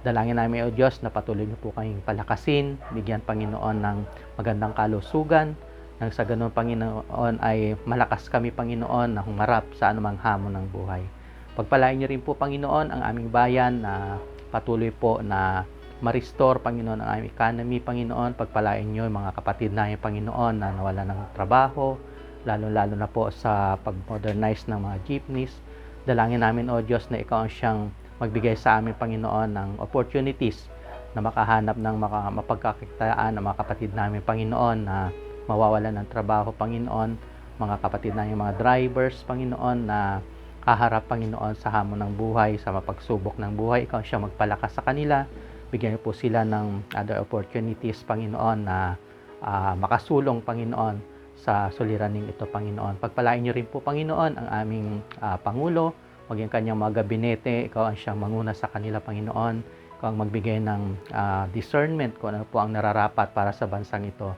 Dalangin namin, O Diyos, na patuloy niyo po kaming palakasin, bigyan, Panginoon, ng magandang kalusugan, nang sa ganun, Panginoon, ay malakas kami, Panginoon, na humarap sa anumang hamon ng buhay. Pagpalain niyo rin po, Panginoon, ang aming bayan na patuloy po na ma-restore, Panginoon, ang aming economy, Panginoon. Pagpalain niyo yung mga kapatid namin, Panginoon, na nawala ng trabaho, lalo-lalo na po sa pag-modernize ng mga jeepneys. Dalangin namin, O Diyos, na ikaw ang siyang magbigay sa amin, Panginoon, ng opportunities na makahanap ng mapagkakitaan ng mga kapatid namin, Panginoon, na mawawalan ng trabaho, Panginoon, mga kapatid na yung mga drivers, Panginoon, na kaharap, Panginoon, sa hamon ng buhay, sa mapagsubok ng buhay. Ikaw siya magpalakas sa kanila. Bigyan niyo po sila ng other opportunities, Panginoon, na makasulong, Panginoon, sa suliraning ito, Panginoon. Pagpalain niyo rin po, Panginoon, ang aming Pangulo, maging kanyang mga gabinete. Ikaw ang siyang manguna sa kanila, Panginoon. Ikaw ang magbigay ng discernment kung ano po ang nararapat para sa bansang ito.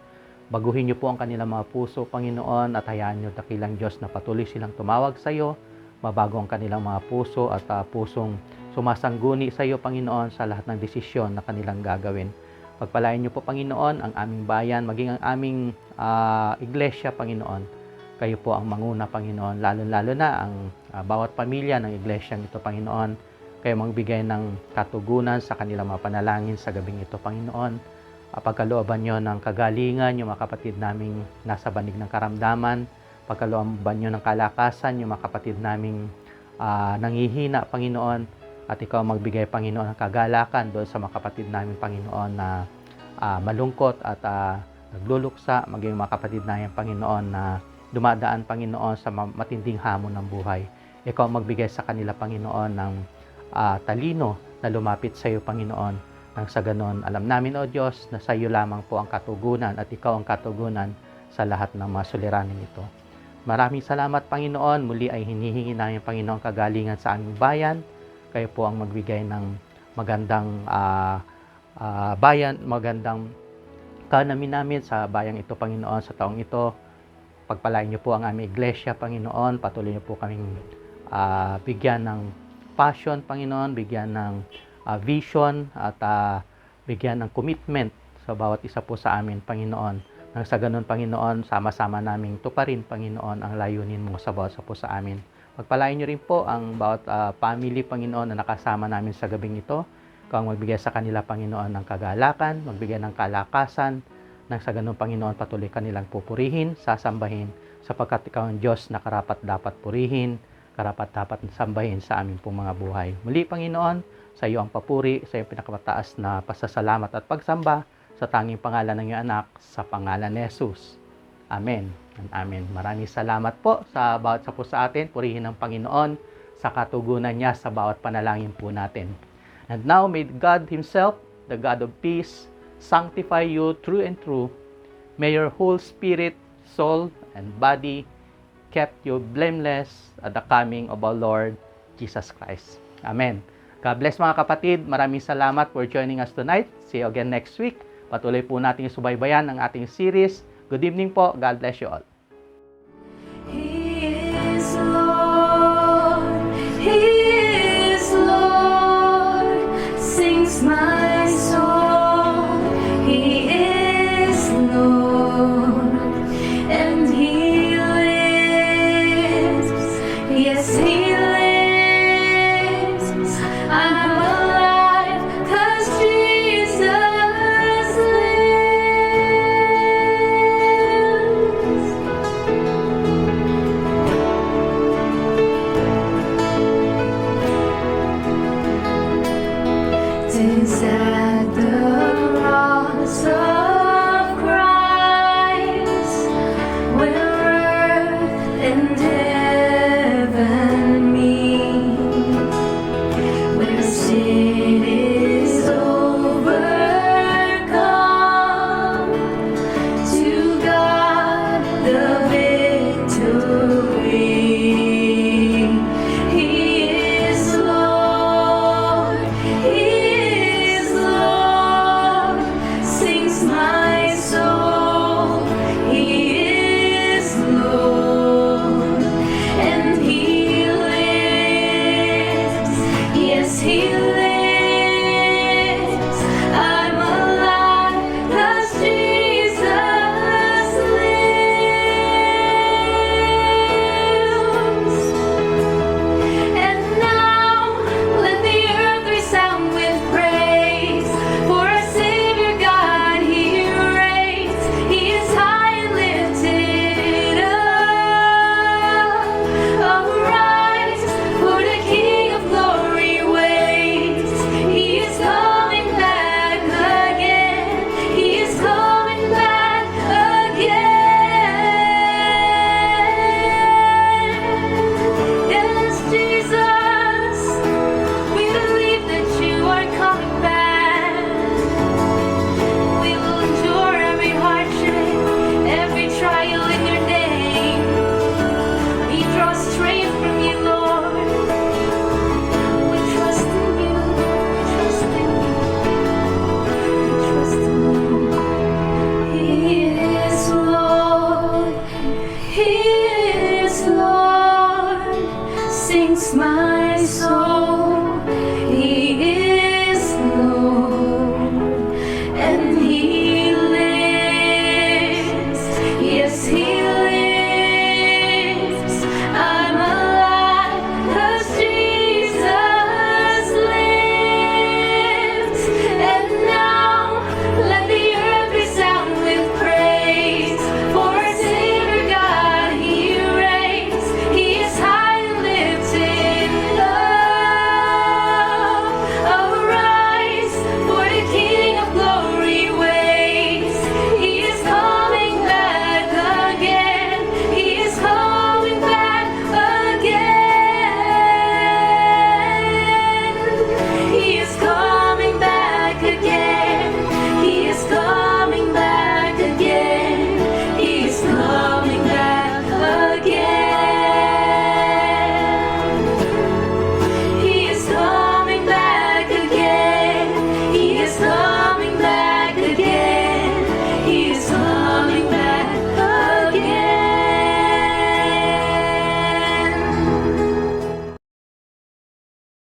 Baguhin niyo po ang kanilang mga puso, Panginoon, at hayaan niyo, dakilang Diyos, na patuloy silang tumawag sa iyo. Mabago ang kanilang mga puso at pusong sumasangguni sa iyo, Panginoon, sa lahat ng desisyon na kanilang gagawin. Pagpalain niyo po, Panginoon, ang aming bayan, maging ang aming iglesia, Panginoon. Kayo po ang manguna, Panginoon, lalo-lalo na ang bawat pamilya ng iglesyang ito, Panginoon. Kayo magbigay ng katugunan sa kanilang mga panalangin sa gabing ito, Panginoon. Pagkalooban nyo ng kagalingan, yung mga kapatid naming nasa banig ng karamdaman. Pagkalooban nyo ng kalakasan, yung mga kapatid naming nangihina, Panginoon. At ikaw magbigay, Panginoon, ng kagalakan doon sa mga kapatid naming, Panginoon, na malungkot at nagluluksa. Maging mga kapatid namin, Panginoon, na dumadaan, Panginoon, sa matinding hamon ng buhay. Ikaw magbigay sa kanila, Panginoon, ng talino na lumapit sa iyo, Panginoon. Nang sa ganon, alam namin, O Diyos, na sa iyo lamang po ang katugunan at ikaw ang katugunan sa lahat ng mga suliranin ito. Maraming salamat, Panginoon. Muli ay hinihingi namin, Panginoon, kagalingan sa aming bayan. Kayo po ang magbigay ng magandang bayan, magandang economy namin sa bayang ito, Panginoon, sa taong ito. Pagpalain niyo po ang aming iglesia, Panginoon. Patuloy niyo po kaming bigyan ng passion, Panginoon, bigyan ng vision at bigyan ng commitment sa bawat isa po sa amin, Panginoon. Nang sa ganun, Panginoon, sama-sama naming tuparin, Panginoon, ang layunin mo sa bawat isa po sa amin. Pagpalain niyo rin po ang bawat family, Panginoon, na nakasama namin sa gabing ito. Ikaw ang magbigay sa kanila, Panginoon, ng kagalakan, magbigay ng kalakasan, nang sa ganun, Panginoon, patuloy kanilang pupurihin, sasambahin, sapagkat ikaw ang Diyos na karapat dapat purihin, karapat dapat sambahin sa aming pong mga buhay. Muli, Panginoon, sa iyo ang papuri, sa iyo pinakamataas na pasasalamat at pagsamba sa tanging pangalan ng iyong anak, sa pangalan ni Jesus. Amen and amen. Maraming salamat po sa bawat isa po sa atin. Purihin ng Panginoon sa katugunan niya sa bawat panalangin po natin. And now, may God Himself, the God of peace, sanctify you true and true. May your whole spirit, soul, and body kept you blameless at the coming of our Lord Jesus Christ. Amen. God bless mga kapatid. Maraming salamat for joining us tonight. See you again next week. Patuloy po natin subaybayan ang ating series. Good evening po. God bless you all. He is Lord, He is Lord, sings my soul. He is Lord, and He lives. Yes, He lives. I'm alive 'cause Jesus lives. Desire